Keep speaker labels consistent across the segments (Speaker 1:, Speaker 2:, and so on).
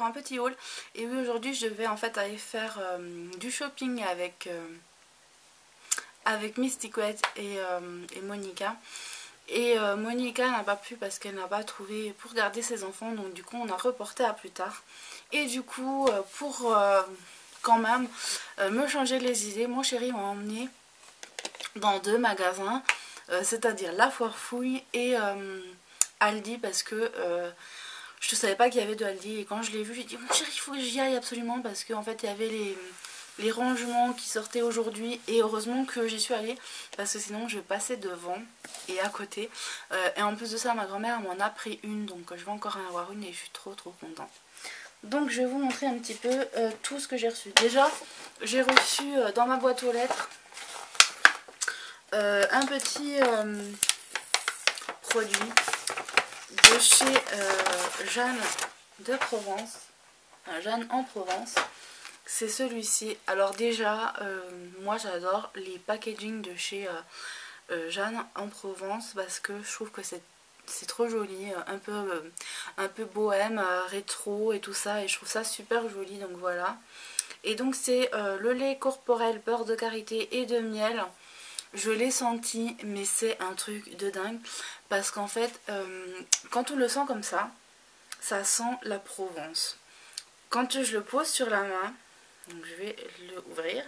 Speaker 1: un petit haul. Et oui, aujourd'hui je vais en fait aller faire du shopping avec Mysticouette et Monica. Et Monica n'a pas pu parce qu'elle n'a pas trouvé pour garder ses enfants, donc du coup on a reporté à plus tard. Et du coup pour quand même me changer les idées, mon chéri m'a emmené dans 2 magasins, c'est-à-dire la Foire Fouille et Aldi, parce que je ne savais pas qu'il y avait de Aldi, et quand je l'ai vu j'ai dit mon chéri il faut que j'y aille absolument, parce qu'en fait il y avait les rangements qui sortaient aujourd'hui, et heureusement que j'y suis allée parce que sinon je passais devant et à côté, et en plus de ça ma grand-mère m'en a pris une, donc je vais encore en avoir une et je suis trop contente. Donc je vais vous montrer un petit peu tout ce que j'ai reçu. Déjà j'ai reçu dans ma boîte aux lettres un petit produit de chez Jeanne de Provence, Jeanne en Provence. C'est celui-ci. Alors déjà moi j'adore les packaging de chez Jeanne en Provence, parce que je trouve que c'est trop joli, un peu bohème, rétro et tout ça, et je trouve ça super joli, donc voilà. Et donc c'est le lait corporel, beurre de karité et de miel. Je l'ai senti, mais c'est un truc de dingue, parce qu'en fait quand on le sent comme ça sent la Provence. Quand je le pose sur la main, donc je vais l'ouvrir,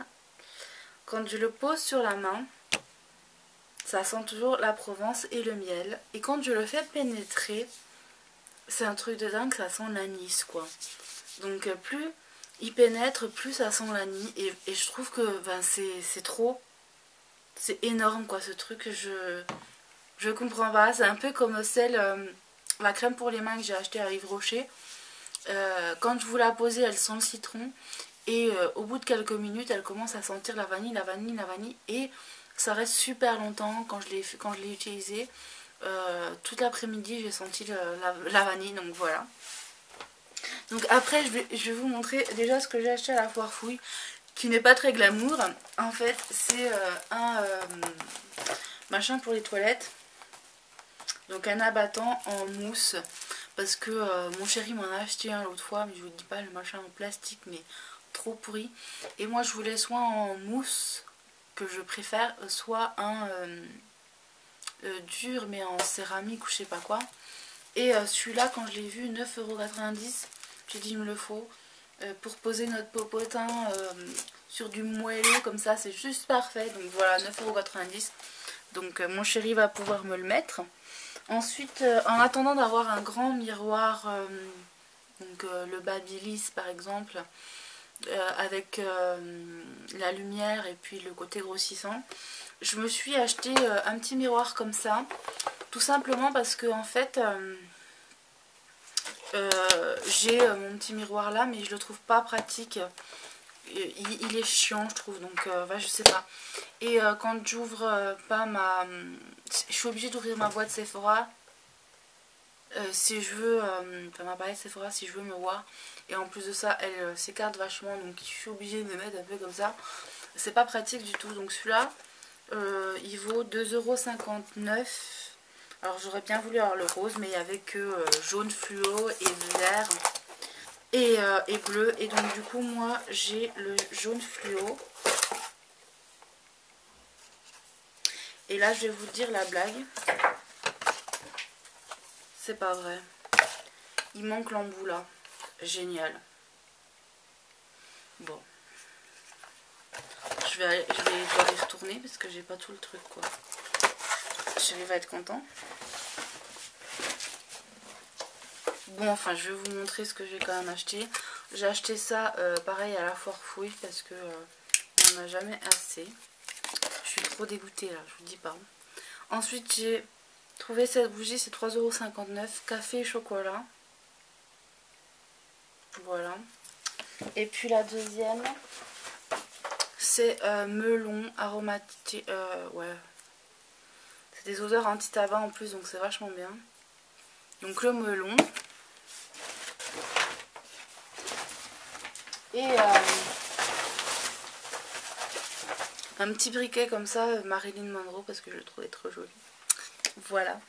Speaker 1: quand je le pose sur la main, ça sent toujours la Provence et le miel. Et quand je le fais pénétrer, c'est un truc de dingue, ça sent l'anis quoi. Donc plus il pénètre, plus ça sent l'anis. Et je trouve que ben, c'est trop, c'est énorme quoi ce truc. Je comprends pas. C'est un peu comme la crème pour les mains que j'ai achetée à Yves Rocher. Quand vous la posez, elle sent le citron. Et au bout de quelques minutes, elle commence à sentir la vanille. Et ça reste super longtemps quand je l'ai utilisé. Toute l'après-midi, j'ai senti la vanille. Donc voilà. Donc après, je vais vous montrer déjà ce que j'ai acheté à la Foire Fouille, qui n'est pas très glamour. En fait, c'est un machin pour les toilettes. Donc un abattant en mousse. Parce que mon chéri m'en a acheté un l'autre fois, mais je vous dis pas, le machin en plastique, mais trop pourri. Et moi je voulais soit en mousse, que je préfère, soit un dur mais en céramique ou je sais pas quoi. Et celui-là, quand je l'ai vu, 9,90 €, j'ai dit il me le faut pour poser notre popotin sur du moelleux comme ça, c'est juste parfait. Donc voilà, 9,90 €. Donc mon chéri va pouvoir me le mettre. Ensuite, en attendant d'avoir un grand miroir, donc le Babyliss par exemple, avec la lumière et puis le côté grossissant, je me suis acheté un petit miroir comme ça, tout simplement parce que en fait j'ai mon petit miroir là, mais je le trouve pas pratique. Il est chiant je trouve, donc je sais pas. Et quand j'ouvre pas je suis obligée d'ouvrir ma boîte Sephora si je veux, ma palette Sephora si je veux me voir. Et en plus de ça, elle s'écarte vachement, donc je suis obligée de me mettre un peu comme ça. C'est pas pratique du tout. Donc celui-là, il vaut 2,59 €. Alors j'aurais bien voulu avoir le rose, mais il n'y avait que jaune fluo et vert et bleu. Et donc du coup, moi j'ai le jaune fluo. Et là, je vais vous dire la blague. C'est pas vrai. Il manque l'embout là. Génial. Bon. Je vais devoir y retourner parce que j'ai pas tout le truc quoi. Chérie va être content. Bon, enfin, je vais vous montrer ce que j'ai quand même acheté. J'ai acheté ça pareil à la Foire Fouille parce que on n'en a jamais assez. Je suis trop dégoûtée là, je vous dis pas. Ensuite, j'ai trouvé cette bougie, c'est 3,59 €, café et chocolat. Voilà. Et puis la deuxième, c'est melon aromatique. Ouais. C'est des odeurs anti-tabac en plus, donc c'est vachement bien. Donc le melon. Et un petit briquet comme ça, Marilyn Monroe, parce que je le trouvais trop joli. Voilà.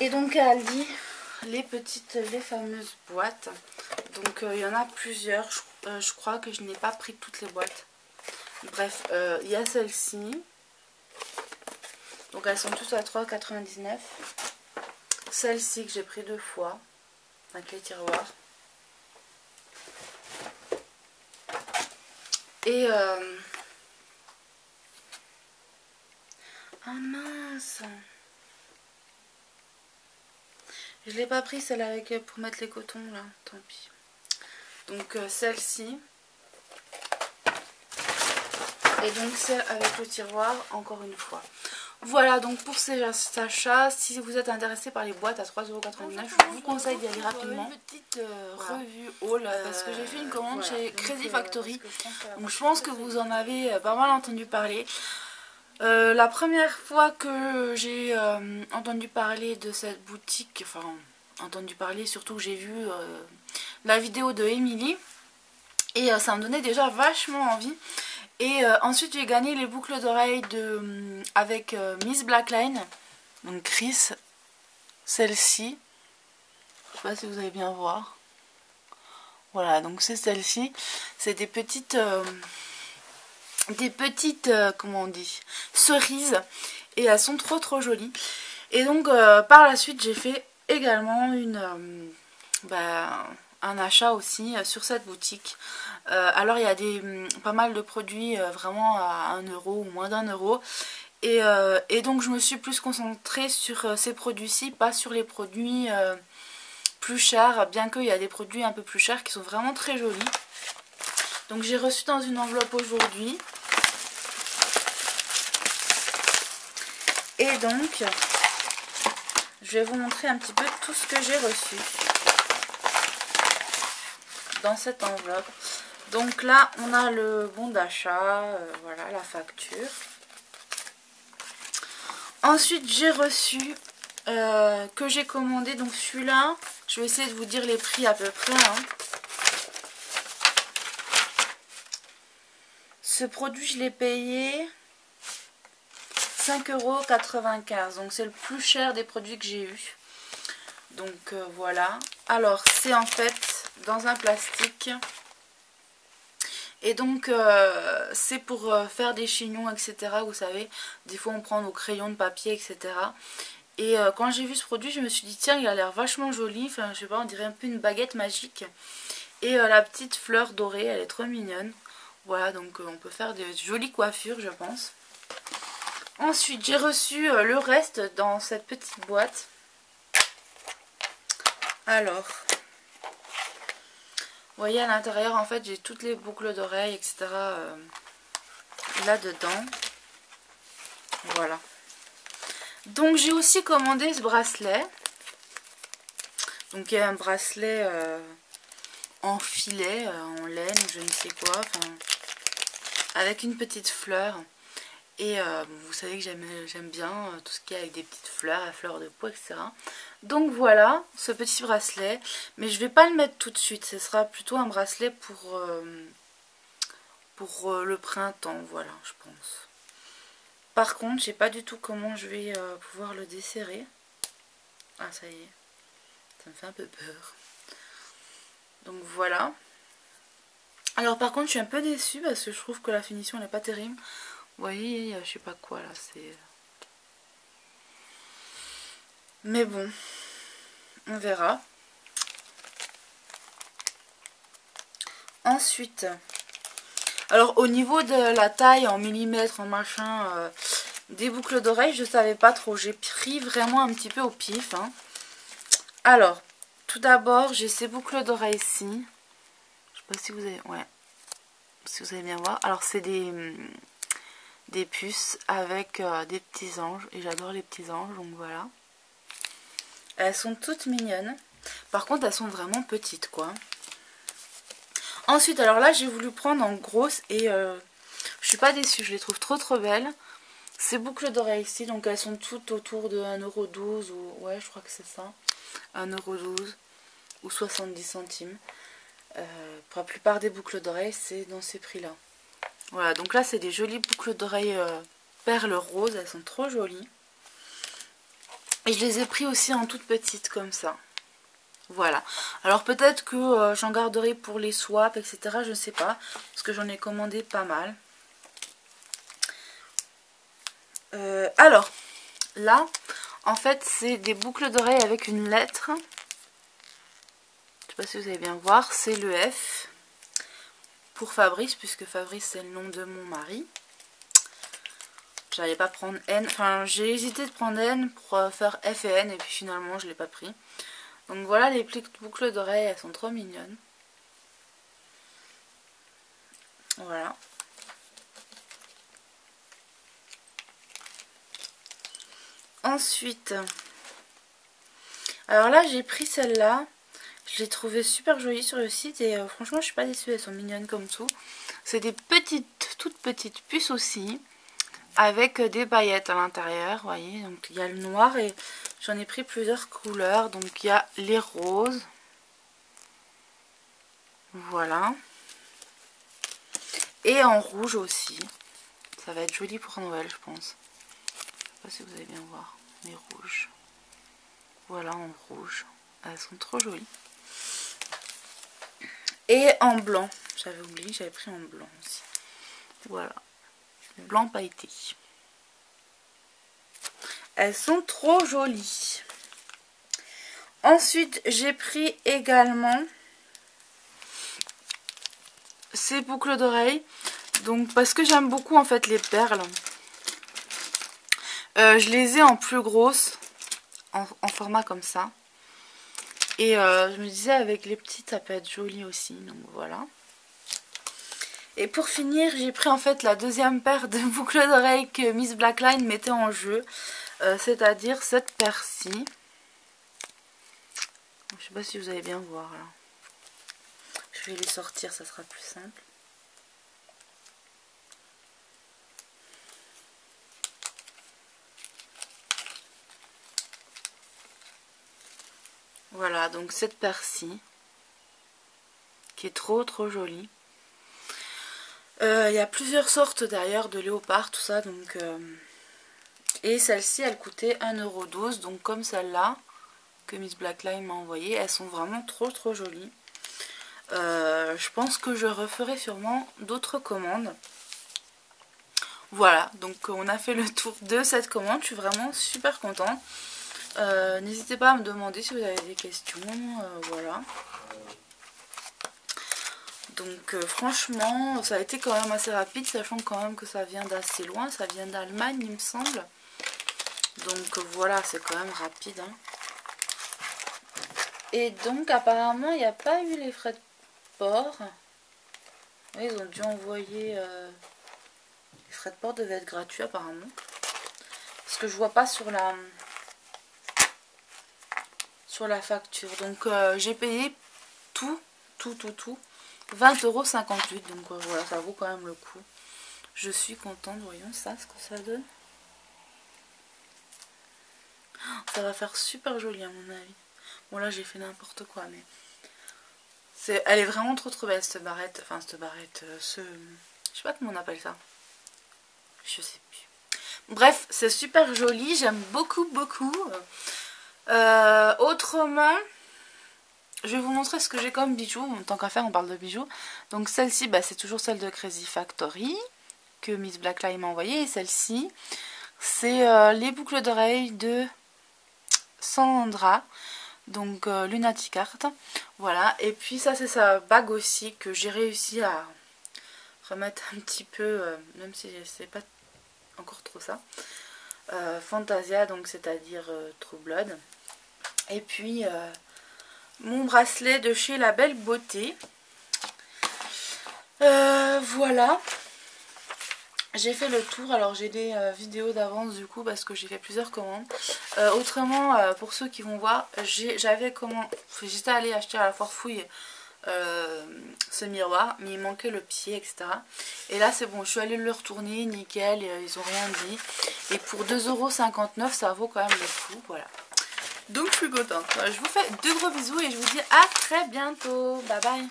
Speaker 1: Et donc à Aldi, les fameuses boîtes. Donc il y en a plusieurs, je crois que je n'ai pas pris toutes les boîtes. Bref, il y a celle-ci. Donc elles sont toutes à 3,99 €. Celle-ci que j'ai pris 2 fois, avec les tiroirs. Et ah mince, je l'ai pas pris celle avec pour mettre les cotons là, tant pis. Donc celle-ci. Et donc celle avec le tiroir encore une fois. Voilà donc pour ces achats, si vous êtes intéressé par les boîtes à 3,99 €, je vous conseille d'y aller rapidement. Une petite revue haul parce que j'ai fait une commande chez Crazy Factory. Donc je pense que vous en avez pas mal entendu parler. La première fois que j'ai entendu parler de cette boutique, enfin entendu parler, surtout j'ai vu la vidéo de Emily et ça me donnait déjà vachement envie. Et ensuite j'ai gagné les boucles d'oreilles avec Miss Blackline, donc Chris, celle-ci, je sais pas si vous allez bien voir, voilà donc c'est celle-ci, c'est des petites comment on dit, cerises, et elles sont trop jolies. Et donc par la suite j'ai fait également un achat aussi sur cette boutique. Alors il y a pas mal de produits vraiment à 1 € ou moins d'1 €. Et donc je me suis plus concentrée sur ces produits-ci, pas sur les produits plus chers, bien qu'il y a des produits un peu plus chers qui sont vraiment très jolis. Donc j'ai reçu dans une enveloppe aujourd'hui. Et donc je vais vous montrer un petit peu tout ce que j'ai reçu dans cette enveloppe. Donc là on a le bon d'achat, voilà la facture. Ensuite j'ai reçu que j'ai commandé, donc celui-là je vais essayer de vous dire les prix à peu près hein. Ce produit je l'ai payé 5,95 €, donc c'est le plus cher des produits que j'ai eu. Donc voilà, alors c'est en fait dans un plastique. Et donc c'est pour faire des chignons, etc. Vous savez, des fois on prend nos crayons de papier, etc. Et quand j'ai vu ce produit, je me suis dit tiens, il a l'air vachement joli. Enfin, je sais pas, on dirait un peu une baguette magique. Et la petite fleur dorée, elle est trop mignonne. Voilà, donc on peut faire de jolies coiffures, je pense. Ensuite, j'ai reçu le reste dans cette petite boîte. Alors... vous voyez à l'intérieur en fait j'ai toutes les boucles d'oreilles etc. Là-dedans. Voilà. Donc j'ai aussi commandé ce bracelet. Donc il y a un bracelet en filet, en laine, je ne sais quoi. Enfin, avec une petite fleur. Et vous savez que j'aime bien tout ce qui est avec des petites fleurs, à fleurs de peau, etc. Donc voilà, ce petit bracelet. Mais je ne vais pas le mettre tout de suite. Ce sera plutôt un bracelet pour le printemps, voilà, je pense. Par contre, je sais pas du tout comment je vais pouvoir le desserrer. Ah, ça y est. Ça me fait un peu peur. Donc voilà. Alors par contre, je suis un peu déçue parce que je trouve que la finition n'est pas terrible. Vous voyez, je sais pas quoi là, c'est... Mais bon, on verra. Ensuite, alors au niveau de la taille en millimètres, en machin, des boucles d'oreilles, je savais pas trop. J'ai pris vraiment un petit peu au pif. Hein. Alors, tout d'abord, j'ai ces boucles d'oreilles-ci. Je sais pas si vous avez... ouais, si vous allez bien voir. Alors, c'est des puces avec des petits anges. Et j'adore les petits anges, donc voilà. Elles sont toutes mignonnes. Par contre, elles sont vraiment petites, quoi. Ensuite, alors là, j'ai voulu prendre en grosse et je suis pas déçue. Je les trouve trop belles. Ces boucles d'oreilles ici, donc elles sont toutes autour de 1,12 € ou... ouais, je crois que c'est ça. 1,12 € ou 70 centimes. Pour la plupart des boucles d'oreilles, c'est dans ces prix-là. Voilà, donc là, c'est des jolies boucles d'oreilles perles roses. Elles sont trop jolies. Et je les ai pris aussi en toutes petites, comme ça. Voilà. Alors peut-être que j'en garderai pour les swaps, etc. Je ne sais pas. Parce que j'en ai commandé pas mal. Alors, là, en fait, c'est des boucles d'oreilles avec une lettre. Je ne sais pas si vous allez bien voir. C'est le F. Pour Fabrice, puisque Fabrice c'est le nom de mon mari. J'allais pas prendre N. Enfin, j'ai hésité de prendre N pour faire F et N. Et puis finalement, je l'ai pas pris. Donc voilà, les boucles d'oreilles, elles sont trop mignonnes. Voilà. Ensuite, alors là, j'ai pris celle-là. Je l'ai trouvée super jolie sur le site et franchement, je suis pas déçue. Elles sont mignonnes comme tout. C'est des petites, toutes petites puces aussi, avec des paillettes à l'intérieur, vous voyez. Donc il y a le noir et j'en ai pris plusieurs couleurs. Donc il y a les roses. Voilà. Et en rouge aussi. Ça va être joli pour Noël, je pense. Je sais pas si vous allez bien voir. Les rouges. Voilà, en rouge. Elles sont trop jolies. Et en blanc. J'avais oublié, j'avais pris en blanc aussi. Voilà. Blanc pailleté. Elles sont trop jolies. Ensuite, j'ai pris également ces boucles d'oreilles. Donc, parce que j'aime beaucoup en fait les perles. Je les ai en plus grosses. En format comme ça. Et je me disais avec les petites ça peut être joli aussi. Donc voilà. Et pour finir, j'ai pris en fait la deuxième paire de boucles d'oreilles que Miss Blackline mettait en jeu. C'est-à-dire cette paire-ci. Je sais pas si vous allez bien voir là. Je vais les sortir, ça sera plus simple. Voilà, donc cette paire-ci. Qui est trop jolie. Il y a plusieurs sortes d'ailleurs de léopard, tout ça. Donc, et celle-ci, elle coûtait 1,12 €. Donc comme celle-là, que Miss Blackline m'a envoyée. Elles sont vraiment trop jolies. Je pense que je referai sûrement d'autres commandes. Voilà, donc on a fait le tour de cette commande. Je suis vraiment super contente. N'hésitez pas à me demander si vous avez des questions. Voilà. Donc franchement, ça a été quand même assez rapide, sachant quand même que ça vient d'assez loin. Ça vient d'Allemagne, il me semble. Donc voilà, c'est quand même rapide. Hein. Et donc apparemment, il n'y a pas eu les frais de port. Oui, ils ont dû envoyer... les frais de port devaient être gratuits apparemment. Parce que je vois pas sur la facture. Donc j'ai payé tout. 20,58 €. Donc voilà, ça vaut quand même le coup. Je suis contente. Voyons ça, ce que ça donne. Ça va faire super joli à mon avis. Bon là j'ai fait n'importe quoi, mais... Elle est vraiment trop belle cette barrette. Enfin cette barrette, je sais pas comment on appelle ça. Je sais plus. Bref, c'est super joli. J'aime beaucoup. Autrement... Je vais vous montrer ce que j'ai comme bijoux. En tant qu'à faire, on parle de bijoux. Donc celle-ci, bah, c'est toujours celle de Crazy Factory que Miss Blackline m'a envoyée. Et celle-ci, c'est les boucles d'oreilles de Sandra. Donc Lunatic Art. Voilà. Et puis ça, c'est sa bague aussi que j'ai réussi à remettre un petit peu, même si c'est pas encore trop ça. Fantasia, donc c'est-à-dire True Blood. Et puis... mon bracelet de chez La Belle Beauté. Voilà. J'ai fait le tour. Alors j'ai des vidéos d'avance du coup parce que j'ai fait plusieurs commandes. Autrement, pour ceux qui vont voir, j'étais allée acheter à la Foire Fouille ce miroir, mais il manquait le pied, etc. Et là c'est bon, je suis allée le retourner, nickel, ils ont rien dit. Et pour 2,59 €, ça vaut quand même le coup. Voilà. Donc je suis contente. Je vous fais de gros bisous et je vous dis à très bientôt. Bye bye.